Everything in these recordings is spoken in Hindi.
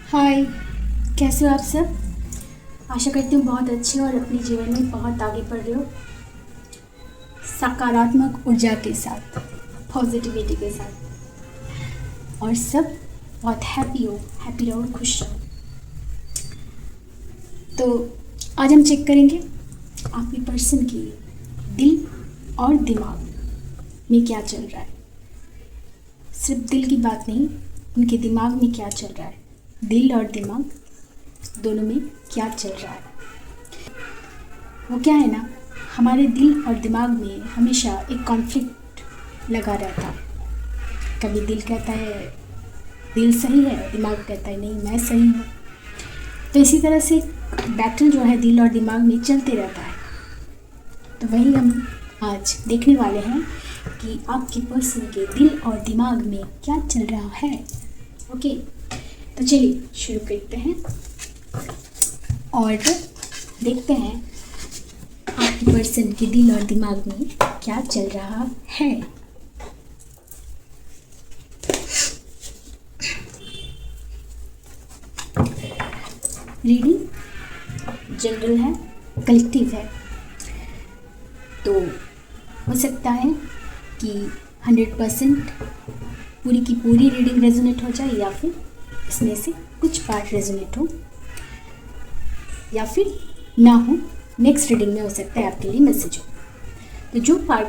हाय। कैसे हो आप सब? आशा करती हूँ बहुत अच्छे हो और अपने जीवन में बहुत आगे बढ़ रहे हो, सकारात्मक ऊर्जा के साथ, पॉजिटिविटी के साथ, और सब बहुत हैप्पी रहो, खुश रहो। तो आज हम चेक करेंगे आपकी पर्सन की दिल और दिमाग में क्या चल रहा है। सिर्फ दिल की बात नहीं, उनके दिमाग में क्या चल रहा है, दिल और दिमाग दोनों में क्या चल रहा है। वो क्या है ना, हमारे दिल और दिमाग में हमेशा एक कॉन्फ्लिक्ट लगा रहता है। कभी दिल कहता है दिल सही है, दिमाग कहता है नहीं मैं सही हूँ। तो इसी तरह से बैटल जो है दिल और दिमाग में चलते रहता है। तो वही हम आज देखने वाले हैं कि आपके पर्सन के दिल और दिमाग में क्या चल रहा है। ओके, तो चलिए शुरू करते हैं और देखते हैं आपके पर्सन के दिल और दिमाग में क्या चल रहा है। रीडिंग जनरल है, कलेक्टिव है, तो हो सकता है कि 100% पूरी की पूरी रीडिंग रेजोनेट हो जाए, या फिर इसमें से कुछ पार्ट रेजोनेट हो, या फिर ना हो। नेक्स्ट रीडिंग में हो सकता है आपके लिए मैसेज हो। तो जो पार्ट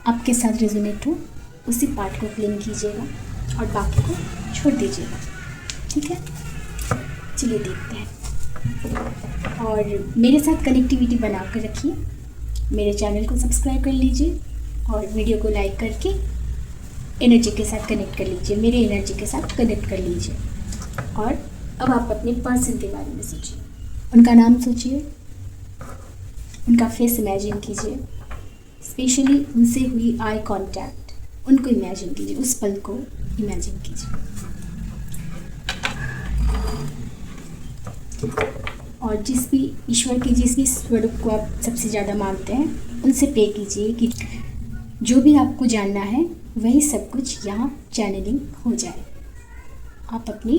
आपके साथ रेजोनेट हो उसी पार्ट को क्लेम कीजिएगा और बाकी को छोड़ दीजिएगा। ठीक है, चलिए देखते हैं। और मेरे साथ कनेक्टिविटी बना कर रखिए, मेरे चैनल को सब्सक्राइब कर लीजिए और वीडियो को लाइक करके एनर्जी के साथ कनेक्ट कर लीजिए, मेरे एनर्जी के साथ कनेक्ट कर लीजिए। और अब आप अपने पर्सन के बारे में सोचिए, उनका नाम सोचिए, उनका फेस इमेजिन कीजिए, स्पेशली उनसे हुई आई कांटेक्ट उनको इमेजिन कीजिए, उस पल को इमेजिन कीजिए। और जिस भी ईश्वर के जिस भी स्वरूप को आप सबसे ज़्यादा मानते हैं उनसे प्रे कीजिए कि जो भी आपको जानना है वही सब कुछ यहाँ चैनलिंग हो जाए। आप अपनी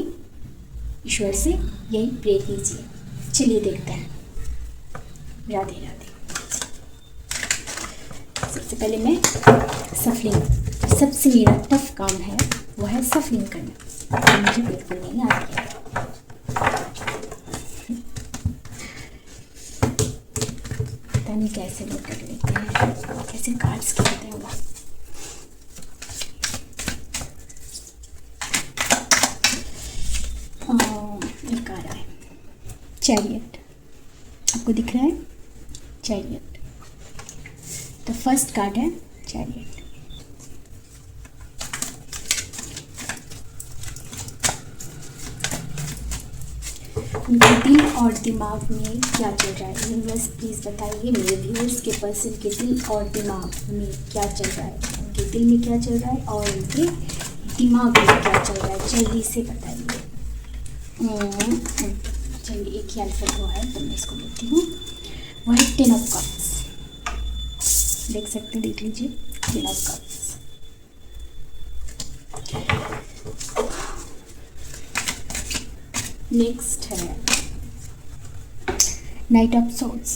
ईश्वर से यही प्रे कीजिए। चलिए देखते हैं। राधे राधे। सबसे पहले मैं सफलिंग, सबसे मेरा टफ काम है वो है सफलिंग करना, तो मुझे बिल्कुल नहीं आती है। पता नहीं कैसे लोग कर लेते हैं, कैसे कार्ड्स खेलते हैं वो। एक आ रहा है चैरियट, आपको दिख रहा है चैरियट। तो फर्स्ट कार्ड है चैरियट। उनके दिल और दिमाग में क्या चल रहा है, यूनिवर्स प्लीज़ बताइए मेरे व्यूअर्स के पर्सन के दिल और दिमाग में क्या चल रहा है। उनके दिल में क्या चल रहा है और उनके दिमाग में क्या चल रहा है, जल्दी से बताइए। चलिए एक ही अल्फाबेट हुआ है तो मैं इसको लेती हूँ। वो है 10 ऑफ कप्स, देख सकते हैं, देख लीजिए 10 ऑफ कप्स। नेक्स्ट है knight of swords,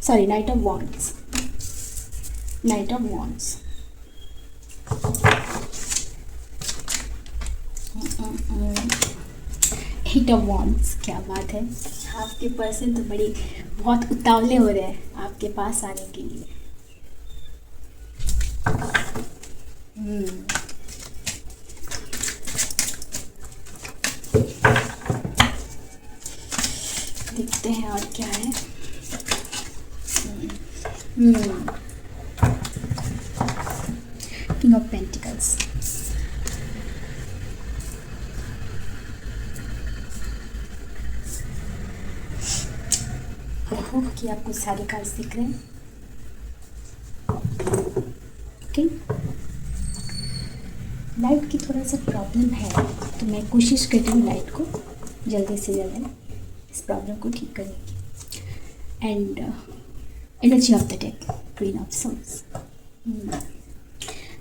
sorry knight of wands, knight of wands. Eight of wands, क्या बात है। आपके पर्सन तो बड़ी बहुत उतावले हो रहे हैं आपके पास आने के लिए। देखते हैं और क्या है। King of pentacles. I hope कि आपको सारे कार्ड्स दिख रहे हैं। ओके, लाइट की थोड़ा सा प्रॉब्लम है तो मैं कोशिश कर रही हूँ लाइट को जल्दी से जल्दी इस प्रॉब्लम को ठीक करने की। And energy of the deck, queen of swords.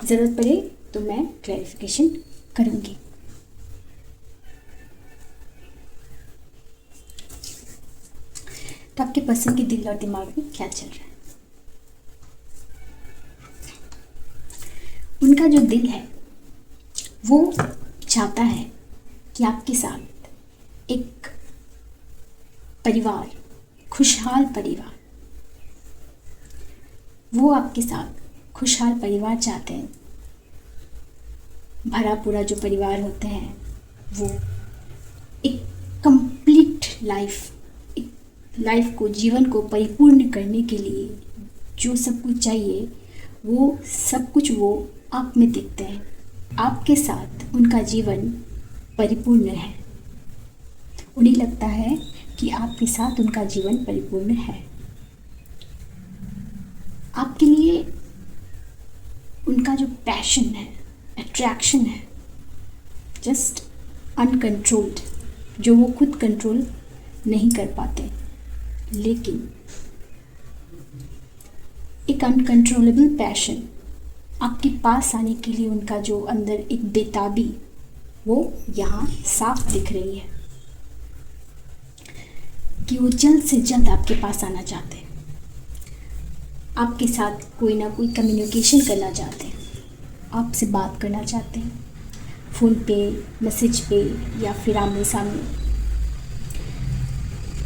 ज़रूरत पड़े तो मैं क्लैरिफिकेशन करूँगी। तो आपके पर्सन के दिल और दिमाग में क्या चल रहा है। उनका जो दिल है वो चाहता है कि आपके साथ एक परिवार, खुशहाल परिवार, वो आपके साथ खुशहाल परिवार चाहते हैं। भरा पूरा जो परिवार होते हैं वो एक कंप्लीट लाइफ को, जीवन को परिपूर्ण करने के लिए जो सब कुछ चाहिए वो सब कुछ वो आप में देखते हैं। आपके साथ उनका जीवन परिपूर्ण है। उन्हें लगता है कि आपके साथ उनका जीवन परिपूर्ण है। आपके लिए उनका जो पैशन है, अट्रैक्शन है, जस्ट अनकंट्रोल्ड, जो वो खुद कंट्रोल नहीं कर पाते। लेकिन एक अनकंट्रोलेबल पैशन, आपके पास आने के लिए उनका जो अंदर एक बेताबी, वो यहाँ साफ दिख रही है कि वो जल्द से जल्द आपके पास आना चाहते हैं, आपके साथ कोई ना कोई कम्युनिकेशन करना चाहते हैं, आपसे बात करना चाहते हैं, फ़ोन पे, मैसेज पे या फिर आमने सामने।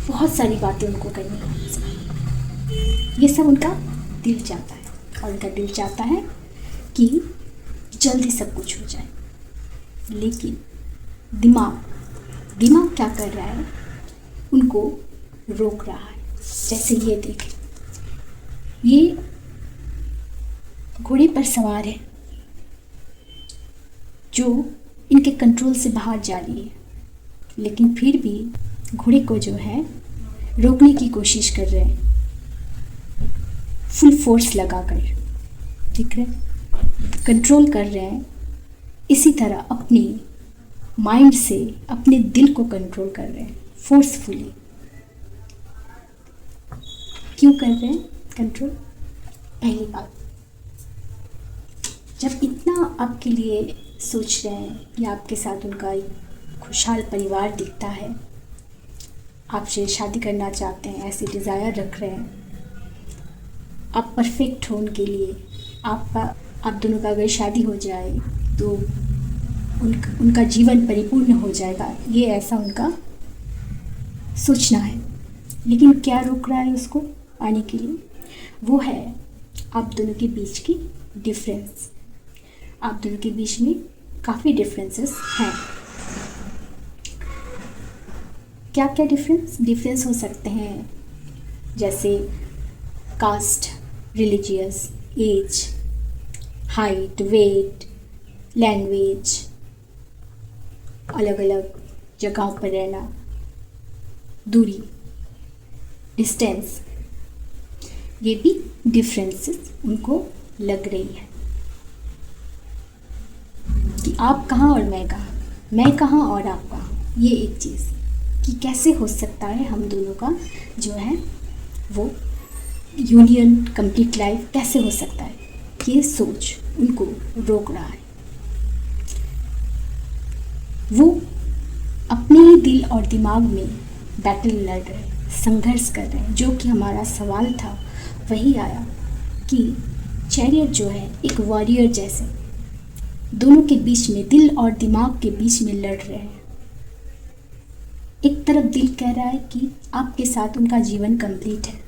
बहुत सारी बातें उनको करनी है। ये सब उनका दिल चाहता है और उनका दिल चाहता है कि जल्दी सब कुछ हो जाए। लेकिन दिमाग क्या कर रहा है, उनको रोक रहा है। जैसे ये देखें, ये घोड़े पर सवार है जो इनके कंट्रोल से बाहर जा रही है, लेकिन फिर भी घोड़े को जो है रोकने की कोशिश कर रहे हैं, फुल फोर्स लगाकर। ठीक है, कंट्रोल कर रहे हैं। इसी तरह अपने माइंड से अपने दिल को कंट्रोल कर रहे हैं फोर्सफुली। क्यों कर रहे हैं कंट्रोल? पहली बात, जब इतना आपके लिए सोच रहे हैं कि आपके साथ उनका एक खुशहाल परिवार दिखता है, आपसे शादी करना चाहते हैं, ऐसे डिज़ायर रख रहे हैं, आप परफेक्ट हो उनके लिए, आप दोनों का अगर शादी हो जाए तो उनका जीवन परिपूर्ण हो जाएगा, ये ऐसा उनका सोचना है। लेकिन क्या रोक रहा है उसको आने के लिए? वो है आप दोनों के बीच की डिफरेंस। आप दोनों के बीच में काफ़ी डिफरेंसेस हैं। क्या क्या डिफरेंस हो सकते हैं? जैसे caste, religious, age, height, weight, language, अलग अलग जगहों पर रहना, दूरी, डिस्टेंस, ये भी डिफरेंसेस उनको लग रही है कि आप कहाँ और मैं कहाँ और आप कहाँ। ये एक चीज़ कि कैसे हो सकता है हम दोनों का जो है वो यूनियन, कंप्लीट लाइफ कैसे हो सकता है, ये सोच उनको रोक रहा है। वो अपने ही दिल और दिमाग में बैटल लड़ रहे हैं, संघर्ष कर रहे हैं। जो कि हमारा सवाल था वही आया कि चैरियट जो है एक वॉरियर जैसे दोनों के बीच में, दिल और दिमाग के बीच में लड़ रहे हैं। एक तरफ दिल कह रहा है कि आपके साथ उनका जीवन कंप्लीट है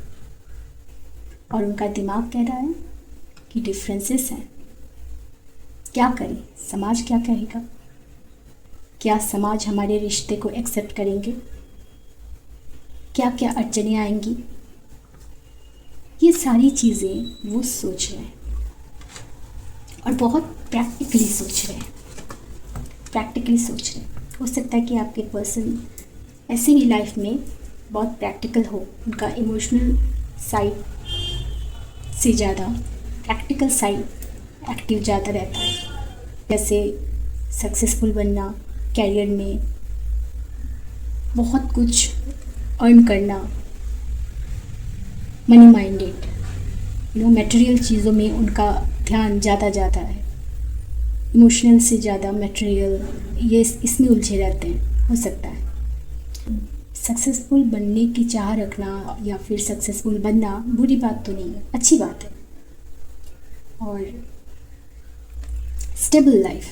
और उनका दिमाग कह रहा है कि डिफरेंसेस हैं। क्या करें? समाज क्या कहेगा? क्या समाज हमारे रिश्ते को एक्सेप्ट करेंगे? क्या क्या अड़चनें आएंगी? ये सारी चीज़ें वो सोच रहे हैं और बहुत प्रैक्टिकली सोच रहे हैं। हो सकता है कि आपके पर्सन ऐसे भी लाइफ में बहुत प्रैक्टिकल हो, उनका इमोशनल साइड से ज़्यादा प्रैक्टिकल साइड एक्टिव ज़्यादा रहता है। जैसे सक्सेसफुल बनना, कैरियर में बहुत कुछ अर्न करना, मनी माइंडेड, मटेरियल चीज़ों में उनका ध्यान ज़्यादा जाता है। इमोशनल से ज़्यादा मटेरियल, ये इसमें उलझे रहते हैं। हो सकता है सक्सेसफुल बनने की चाह रखना या फिर सक्सेसफुल बनना बुरी बात तो नहीं है, अच्छी बात है। और स्टेबल लाइफ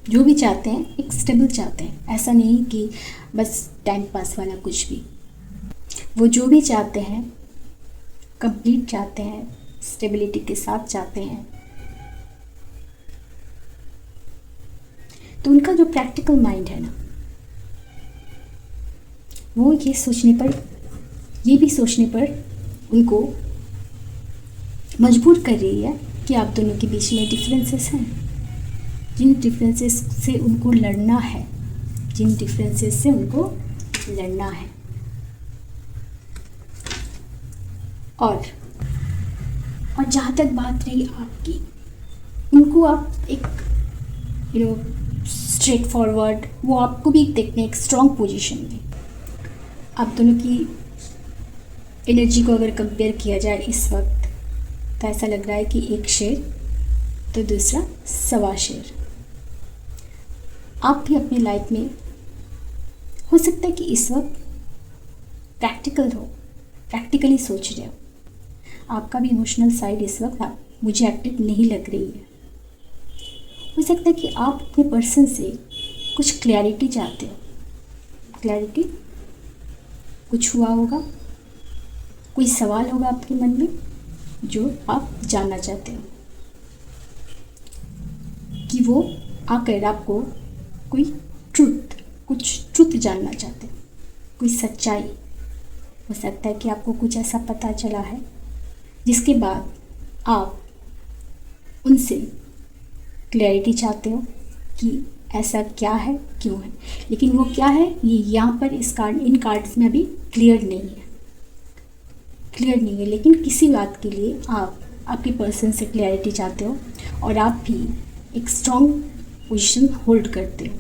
जो भी चाहते हैं एक स्टेबल चाहते हैं, ऐसा नहीं कि बस टाइम पास वाला कुछ भी। वो जो भी चाहते हैं कंप्लीट चाहते हैं, स्टेबिलिटी के साथ चाहते हैं। तो उनका जो प्रैक्टिकल माइंड है ना, वो ये भी सोचने पर उनको मजबूर कर रही है कि आप दोनों के बीच में डिफरेंसेस हैं, जिन डिफरेंसेस से उनको लड़ना है, और जहाँ तक बात रही आपकी, उनको आप एक स्ट्रेट फॉरवर्ड, वो आपको भी देखते हैं एक स्ट्रॉन्ग पोजीशन में। आप दोनों की एनर्जी को अगर कंपेयर किया जाए इस वक्त, तो ऐसा लग रहा है कि एक शेर तो दूसरा सवा शेर। आप भी अपनी लाइफ में हो सकता है कि इस वक्त प्रैक्टिकली सोच रहे हो, आपका भी इमोशनल साइड इस वक्त मुझे एक्टिव नहीं लग रही है। हो सकता है कि आप अपने पर्सन से कुछ क्लैरिटी चाहते हो, क्लैरिटी कुछ हुआ होगा, कोई सवाल होगा आपके मन में जो आप जानना चाहते हो, कि वो आकर आपको कोई कुछ ट्रुथ जानना चाहते हो, कोई सच्चाई। हो सकता है कि आपको कुछ ऐसा पता चला है जिसके बाद आप उनसे क्लैरिटी चाहते हो कि ऐसा क्या है, क्यों है। लेकिन वो क्या है ये यहाँ पर इन कार्ड्स में अभी क्लियर नहीं है, लेकिन किसी बात के लिए आप आपके पर्सन से क्लैरिटी चाहते हो और आप भी एक स्ट्रॉन्ग पोजीशन होल्ड करते हो,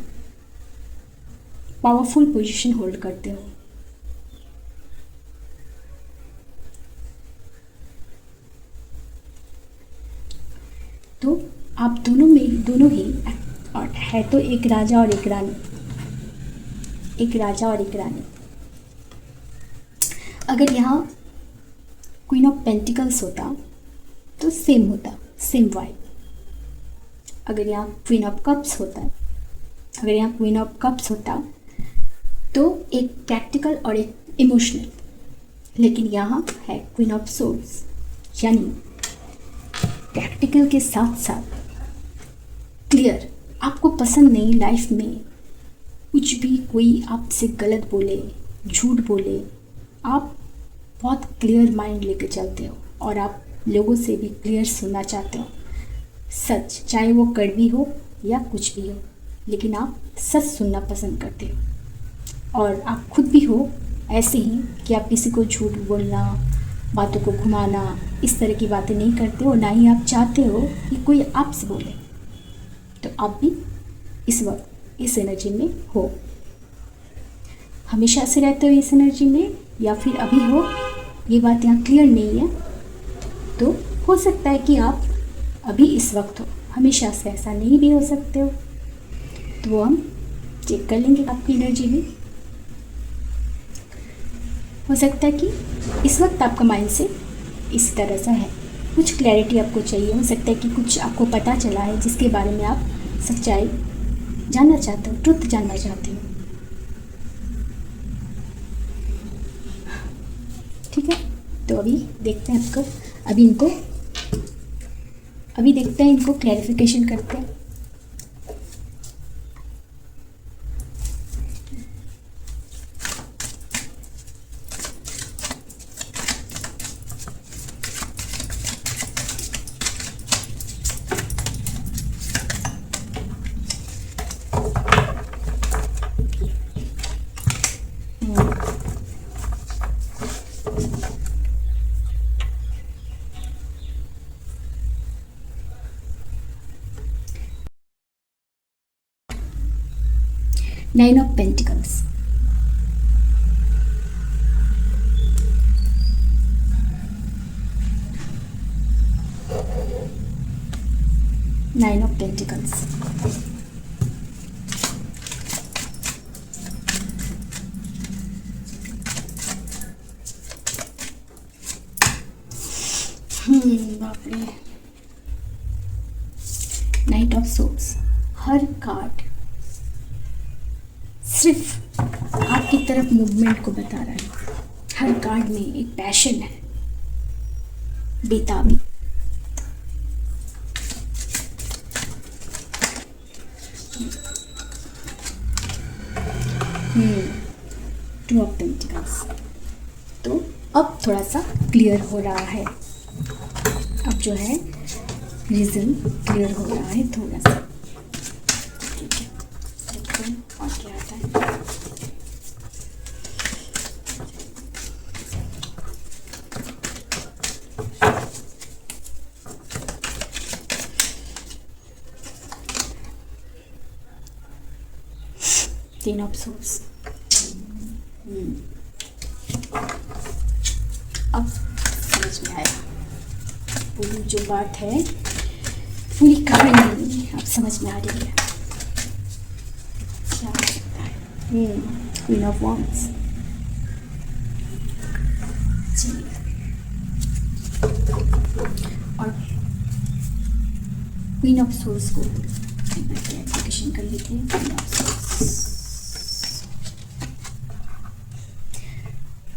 पावरफुल पोजीशन होल्ड करते हो। तो आप दोनों ही और है तो एक राजा और एक रानी। अगर यहाँ क्वीन ऑफ पेंटिकल्स होता तो सेम वाइब। अगर यहाँ क्वीन ऑफ कप्स होता तो एक प्रैक्टिकल और एक इमोशनल, लेकिन यहाँ है क्वीन ऑफ सोर्ड्स, यानी प्रैक्टिकल के साथ साथ क्लियर। आपको पसंद नहीं लाइफ में कुछ भी कोई आपसे गलत बोले, झूठ बोले, आप बहुत क्लियर माइंड लेकर चलते हो और आप लोगों से भी क्लियर सुनना चाहते हो सच, चाहे वो कड़वी हो या कुछ भी हो, लेकिन आप सच सुनना पसंद करते हो। और आप खुद भी हो ऐसे ही कि आप किसी को झूठ बोलना, बातों को घुमाना, इस तरह की बातें नहीं करते हो, ना ही आप चाहते हो कि कोई आपसे बोले। तो आप भी इस वक्त इस एनर्जी में हो, हमेशा से रहते हो इस एनर्जी में, या फिर अभी हो, ये बात यहाँ क्लियर नहीं है। तो हो सकता है कि आप अभी इस वक्त हो, हमेशा से ऐसा नहीं भी हो सकते हो। तो वो हम चेक कर लेंगे आपकी एनर्जी में। हो सकता है कि इस वक्त आपका माइंड से इस तरह सा है, कुछ क्लैरिटी आपको चाहिए। हो सकता है कि कुछ आपको पता चला है जिसके बारे में आप सच्चाई जानना चाहते हो, ट्रुथ जानना चाहते हो। ठीक है, तो अभी देखते हैं इनको क्लैरिफिकेशन करते हैं। Nine of Pentacles, Nine of Pentacles, बाप रे, night of source. Her card सिर्फ आपकी तरफ मूवमेंट को बता रहा है। हर कार्ड में एक पैशन है, बेताबी। Two of pentacles. तो अब थोड़ा सा क्लियर हो रहा है, अब जो है रीज़न क्लियर हो रहा है थोड़ा सा। ठीक है, देखते हैं और क्या आता है। Ten of source. अब समझ में आया पूरी जो बात है, पूरी कहानी अब समझ में आ रही है। क्या हो सकता है? Queen of wands. जी, और क्वीन ऑफ सोर्स को एप्लीकेशन कर लेते हैं। Queen of swords,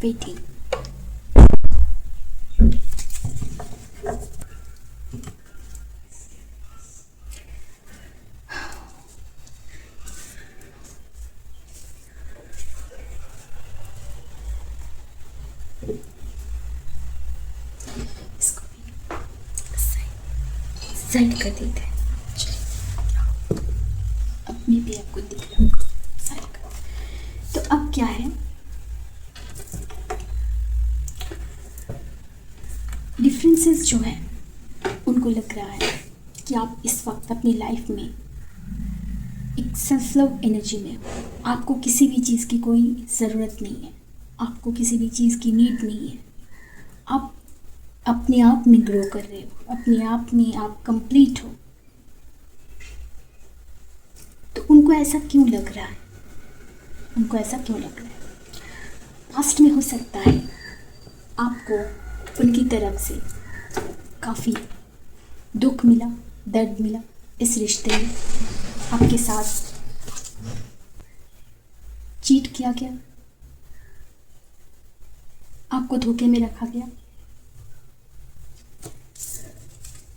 waiting. इसको साइड कर देते हैं। अब मैं भी आपको दिख रहा हूँ साइड कर। तो अब क्या है, डिफरेंसेस जो है उनको लग रहा है कि आप इस वक्त अपनी लाइफ में एक सेल्फ लव एनर्जी में हो। आपको किसी भी चीज़ की कोई ज़रूरत नहीं है, आपको किसी भी चीज़ की नीड नहीं है। आप अपने आप में ग्रो कर रहे हो, अपने आप में आप कंप्लीट हो। तो उनको ऐसा क्यों लग रहा है? उनको ऐसा क्यों लग रहा है? पास्ट में हो सकता है आपको उनकी तरफ से काफ़ी दुख मिला, दर्द मिला इस रिश्ते में। आपके साथ चीट किया गया, आपको धोखे में रखा गया।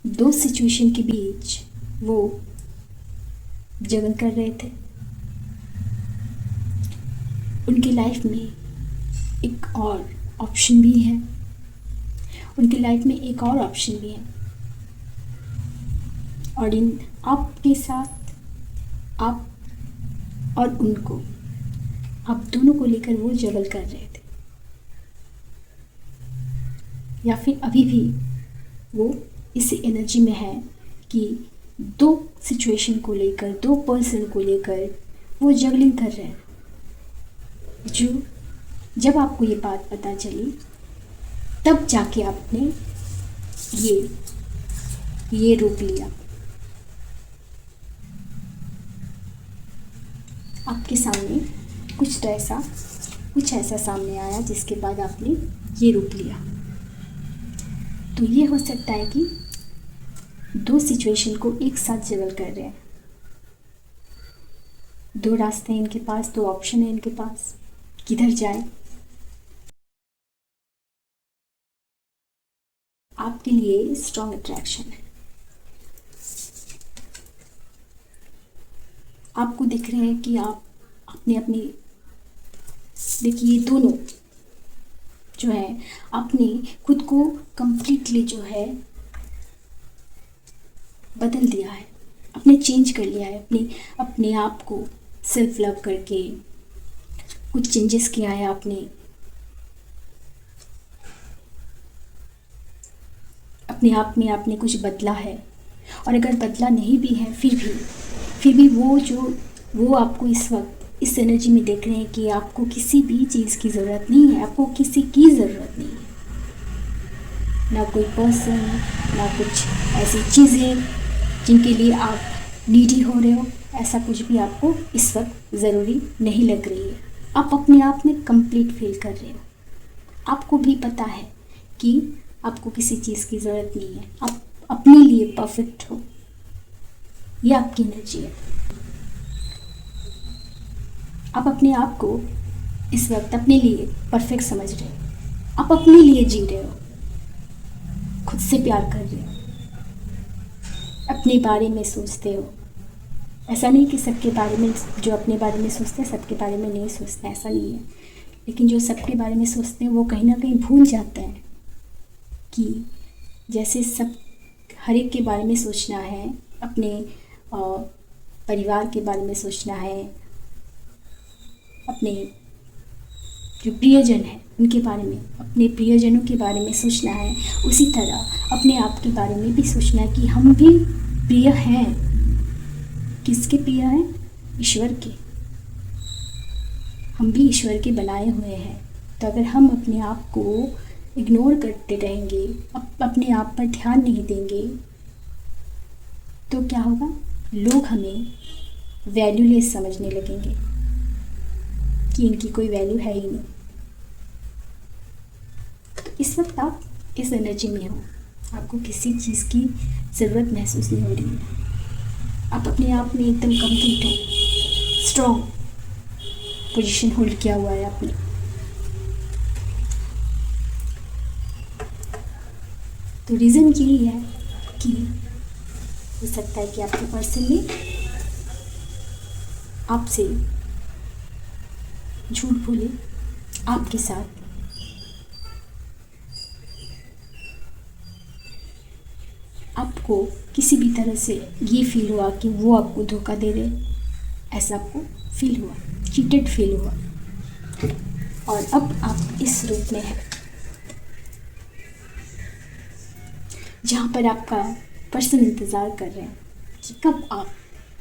दो सिचुएशन के बीच वो जंग कर रहे थे। उनकी लाइफ में एक और ऑप्शन भी है, उनकी लाइफ में एक और ऑप्शन भी है, और इन आपके साथ आप और उनको, आप दोनों को लेकर वो जगल कर रहे थे, या फिर अभी भी वो इस एनर्जी में है कि दो सिचुएशन को लेकर, दो पर्सन को लेकर वो जगलिंग कर रहे हैं। जो जब आपको ये बात पता चली तब जाके आपने ये रूप लिया। आपके सामने कुछ ऐसा सामने आया जिसके बाद आपने ये रूप लिया। तो ये हो सकता है कि दो सिचुएशन को एक साथ जगल कर रहे हैं। दो रास्ते हैं इनके पास, दो ऑप्शन है इनके पास, किधर जाए। आपके लिए स्ट्रॉन्ग अट्रैक्शन है। आपको दिख रहे हैं कि आप अपने देखिए, दोनों जो है आपने खुद को कंप्लीटली जो है बदल दिया है, आपने चेंज कर लिया है। अपने आप को सेल्फ लव करके कुछ चेंजेस किया है आपने। अपने आप में आपने कुछ बदला है, और अगर बदला नहीं भी है फिर भी वो आपको इस वक्त इस एनर्जी में देख रहे हैं कि आपको किसी भी चीज़ की ज़रूरत नहीं है, आपको किसी की ज़रूरत नहीं है, ना कोई पर्सन, ना कुछ ऐसी चीज़ें जिनके लिए आप नीडी हो रहे हो। ऐसा कुछ भी आपको इस वक्त ज़रूरी नहीं लग रही है। आप अपने आप में कंप्लीट फील कर रहे हो। आपको भी पता है कि आपको किसी चीज़ की ज़रूरत नहीं है, आप अपने लिए परफेक्ट हो। ये आपकी एनर्जी है। आप अपने आप को इस वक्त अपने लिए परफेक्ट समझ रहे हो, आप अपने लिए जी रहे हो, खुद से प्यार कर रहे हो, अपने बारे में सोचते हो। ऐसा नहीं कि सबके बारे में, जो अपने बारे में सोचते हैं सबके बारे में नहीं सोचते, ऐसा नहीं है। लेकिन जो सबके बारे में सोचते हैं वो कहीं ना कहीं भूल जाते हैं कि जैसे सब हर एक के बारे में सोचना है, अपने परिवार के बारे में सोचना है, अपने जो प्रियजन है उनके बारे में, अपने प्रियजनों के बारे में सोचना है, उसी तरह अपने आप के बारे में भी सोचना है कि हम भी प्रिय हैं। किसके प्रिय हैं? ईश्वर के। हम भी ईश्वर के बनाए हुए हैं। तो अगर हम अपने आप को इग्नोर करते रहेंगे, अपने आप पर ध्यान नहीं देंगे, तो क्या होगा? लोग हमें वैल्यूलेस समझने लगेंगे कि इनकी कोई वैल्यू है ही नहीं। तो इस वक्त आप इस एनर्जी में हो, आपको किसी चीज़ की ज़रूरत महसूस नहीं हो रही है। आप अपने आप में एकदम कंप्लीट हो, स्ट्रॉन्ग पोजीशन होल्ड किया हुआ है आपने। तो रीज़न यही है कि हो सकता है कि आपके पर्सन ने आपसे झूठ बोले आपके साथ, आपको किसी भी तरह से ये फील हुआ कि वो आपको धोखा दे रहे, ऐसा आपको फील हुआ, चीटेड फील हुआ, और अब आप इस रूप में हैं जहाँ पर आपका पर्सन इंतज़ार कर रहे हैं कि कब आप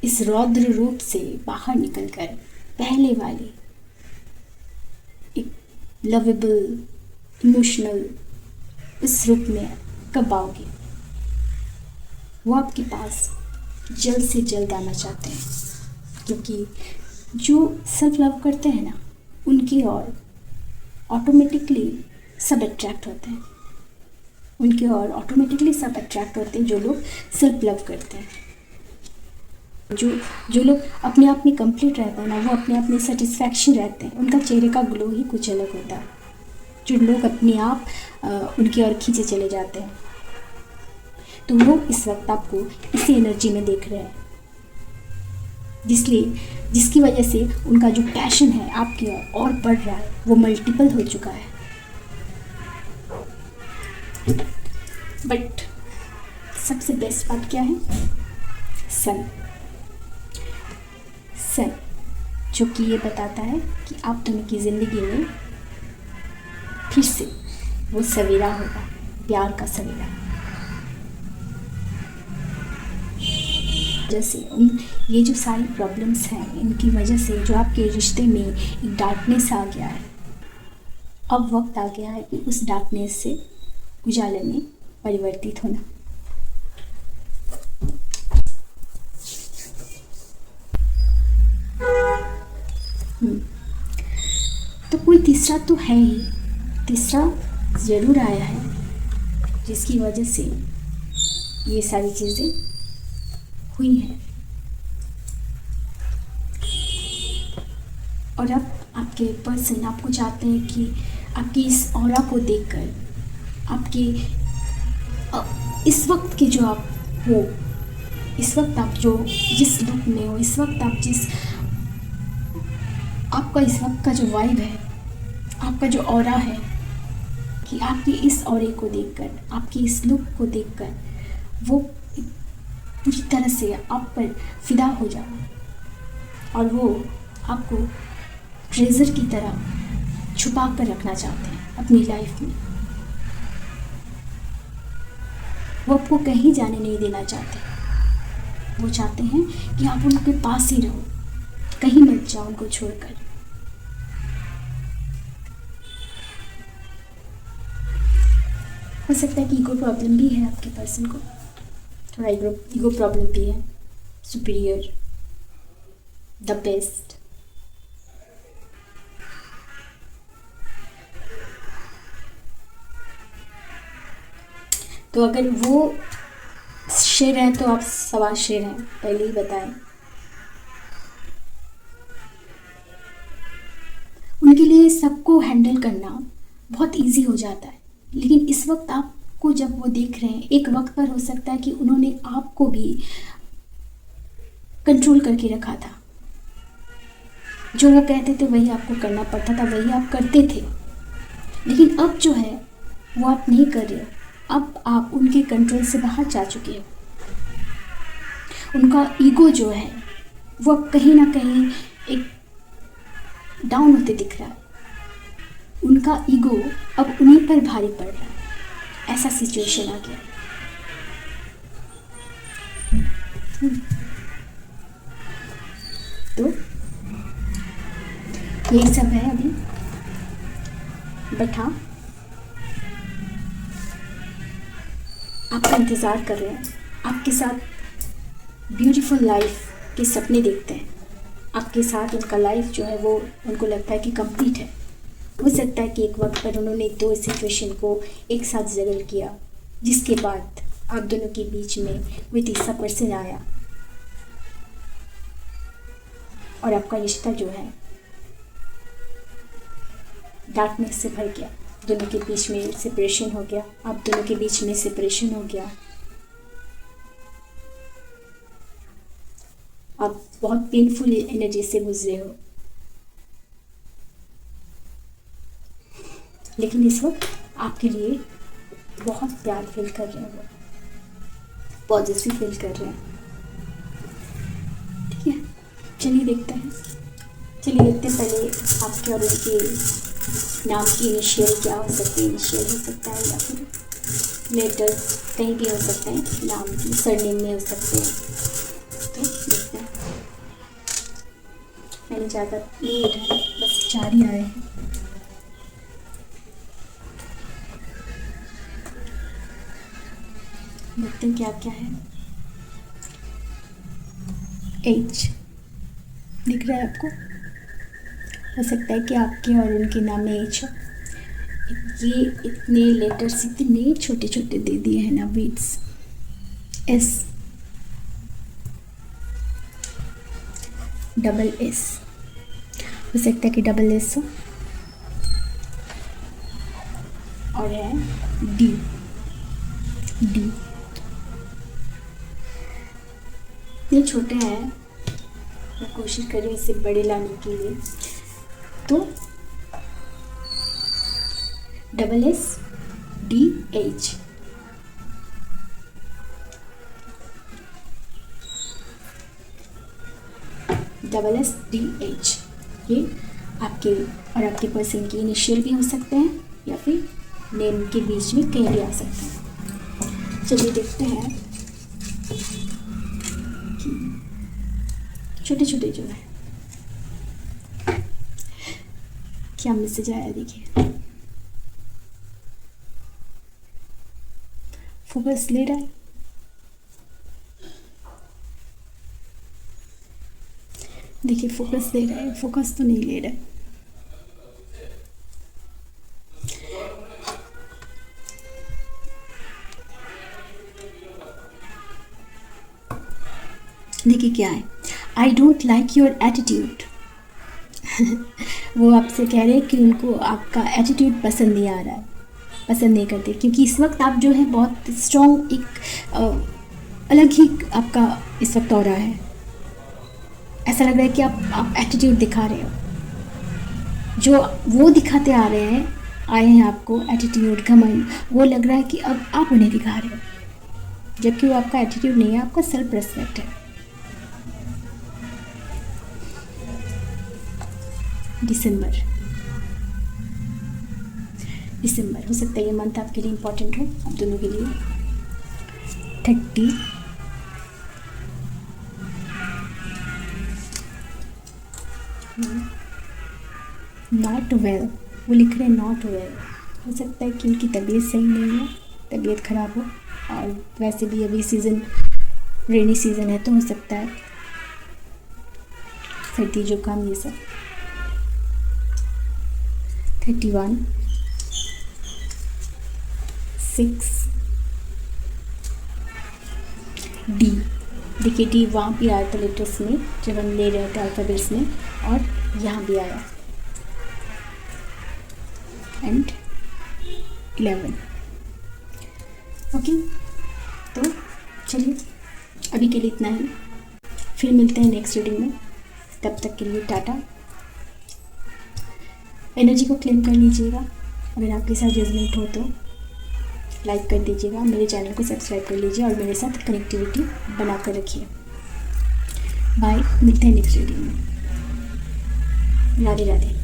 इस रौद्र रूप से बाहर निकल कर पहले वाले एक लवेबल, इमोशनल इस रूप में कब आओगे। वो आपके पास जल्द से जल्द आना चाहते हैं, क्योंकि जो सेल्फ लव करते हैं ना, उनकी ओर ऑटोमेटिकली सब अट्रैक्ट होते हैं। उनके और ऑटोमेटिकली सब अट्रैक्ट होते हैं जो लोग सेल्फ लव करते हैं। जो लोग अपने आप में कंप्लीट रहते हैं ना, वो अपने आप में सेटिस्फैक्शन रहते हैं, उनका चेहरे का ग्लो ही कुछ अलग होता है। जो लोग अपने आप उनकी ओर खींचे चले जाते हैं, तो वो इस वक्त आपको इसी एनर्जी में देख रहे हैं, जिसकी वजह से उनका जो पैशन है आपकी ओर और बढ़ रहा है, वो मल्टीपल हो चुका है। बट सबसे बेस्ट बात क्या है? सन जो कि ये बताता है कि आप दोनों की ज़िंदगी में फिर से वो सवेरा होगा, प्यार का सवेरा। जैसे ये जो सारी प्रॉब्लम्स हैं, इनकी वजह से जो आपके रिश्ते में एक डार्कनेस आ गया है, अब वक्त आ गया है कि उस डार्कनेस से उजाले में परिवर्तित होना। तो कोई तीसरा तो है ही, तीसरा ज़रूर आया है जिसकी वजह से ये सारी चीज़ें हुई हैं। और अब आपके पर्सन आपको चाहते हैं कि आपकी इस ऑरा को देखकर, आपके इस वक्त के जो आप हो, इस वक्त आप जो जिस लुक में हो, इस वक्त आप आपका इस वक्त का जो वाइब है, आपका जो ऑरा है, कि आपकी इस ऑरे को देखकर, आपकी इस लुक को देखकर वो पूरी तरह से आप पर फिदा हो जाए और वो आपको ट्रेजर की तरह छुपा कर रखना चाहते हैं अपनी लाइफ में। वो आपको कहीं जाने नहीं देना चाहते। वो चाहते हैं कि आप उनके पास ही रहो, कहीं मत जाओ उनको छोड़कर। हो सकता है कि ईगो प्रॉब्लम भी है आपके पर्सन को, थोड़ा ईगो प्रॉब्लम भी है। सुपीरियर, द बेस्ट, तो अगर वो शेर हैं तो आप सवा शेर हैं, पहले ही बताएं। उनके लिए सबको हैंडल करना बहुत इजी हो जाता है, लेकिन इस वक्त आपको जब वो देख रहे हैं, एक वक्त पर हो सकता है कि उन्होंने आपको भी कंट्रोल करके रखा था। जो वो कहते थे वही आपको करना पड़ता था, वही आप करते थे। लेकिन अब जो है वो आप नहीं कर रहे हो, अब आप उनके कंट्रोल से बाहर जा चुके हो। उनका ईगो जो है वो अब कहीं ना कहीं एक डाउन होते दिख रहा है। उनका ईगो अब उन्हीं पर भारी पड़ रहा है, ऐसा सिचुएशन आ गया। तो यही सब है अभी। बट हाँ, आपका इंतज़ार कर रहे हैं, आपके साथ ब्यूटीफुल लाइफ के सपने देखते हैं। आपके साथ उनका लाइफ जो है वो उनको लगता है कि कंप्लीट है। हो सकता है कि एक वक्त पर उन्होंने दो सिचुएशन को एक साथ जगल किया, जिसके बाद आप दोनों के बीच में वो तीसरा पर्सन आया और आपका रिश्ता जो है डार्कनेस से भर गया। दोनों के बीच में सेपरेशन हो गया, आप दोनों के बीच में सेपरेशन हो गया। आप बहुत पेनफुल एनर्जी से गुजरे हो, लेकिन इस वक्त आपके लिए बहुत प्यार फील कर रहे हैं, वो पॉजिटिव फील कर रहे हैं। ठीक है, चलिए देखते हैं पहले आपके और उनके नाम की इनिशियल क्या हो सकती है। इनिशियल हो सकता है या फिर लेटर्स कहीं भी हो सकते हैं, नाम की सरनेम में हो सकते हैं। तो देखते हैं। मैंने ज़्यादा नहीं उठाया, बस 4 ही आए हैं। देखते हैं क्या क्या है। H दिख रहा है आपको? हो सकता है कि आपके और उनके नाम में H हो। ये इतने लेटर्स इतने छोटे छोटे दे दिए हैं ना, बीट्स। S, डबल S, हो सकता है कि डबल S हो। और है D, इतने छोटे हैं, मैं कोशिश कर रही हूँ इसे बड़े लाने के लिए। तो double S D H, double S D H, ये आपके और आपके पर्सन की इनिशियल भी हो सकते हैं या फिर नेम के बीच में कहीं भी आ सकते हैं। चलिए देखते हैं छोटे छोटे जो है क्या मैसेज आया। देखिए, फोकस ले रहा है। देखिए, फोकस ले रहा है, फोकस तो नहीं ले रहा है। देखिए क्या है, I don't like your attitude. वो आपसे कह रहे हैं कि उनको आपका एटीट्यूड पसंद नहीं आ रहा है, पसंद नहीं करते, क्योंकि इस वक्त आप जो है बहुत स्ट्रॉन्ग, एक अलग ही आपका इस वक्त हो रहा है। ऐसा लग रहा है कि आप एटीट्यूड दिखा रहे हो। जो वो दिखाते आ रहे हैं, आए हैं आपको एटीट्यूड, घमंड, वो लग रहा है कि अब आप उन्हें दिखा रहे हो, जबकि वो आपका एटीट्यूड नहीं है, आपका सेल्फ रेस्पेक्ट है। दिसंबर हो सकता है ये मंथ आपके लिए इम्पोर्टेंट हो, आप दोनों के लिए। 30, नॉट वेल, वो लिख रहे हैं नॉट वेल। हो सकता है कि उनकी तबीयत सही नहीं है, तबीयत ख़राब हो, और वैसे भी अभी सीज़न रेनी सीज़न है, तो हो सकता है सर्दी जुकाम ये सब। 31, 6, डी, देखिए डी वहाँ भी आया था लेटर्स में जब हम ले रहे थे अल्फ़ाबेट्स में, और यहाँ भी आया। एंड 11। ओके, तो चलिए अभी के लिए इतना ही, फिर मिलते हैं नेक्स्ट रीडिंग में। तब तक के लिए टाटा। एनर्जी को क्लेम कर लीजिएगा, अगर आपके साथ रेजोनेट हो तो लाइक कर दीजिएगा, मेरे चैनल को सब्सक्राइब कर लीजिए और मेरे साथ कनेक्टिविटी बना कर रखिए। बाय, मिलते हैं नेक्स्ट रीडिंग में। राधे राधे।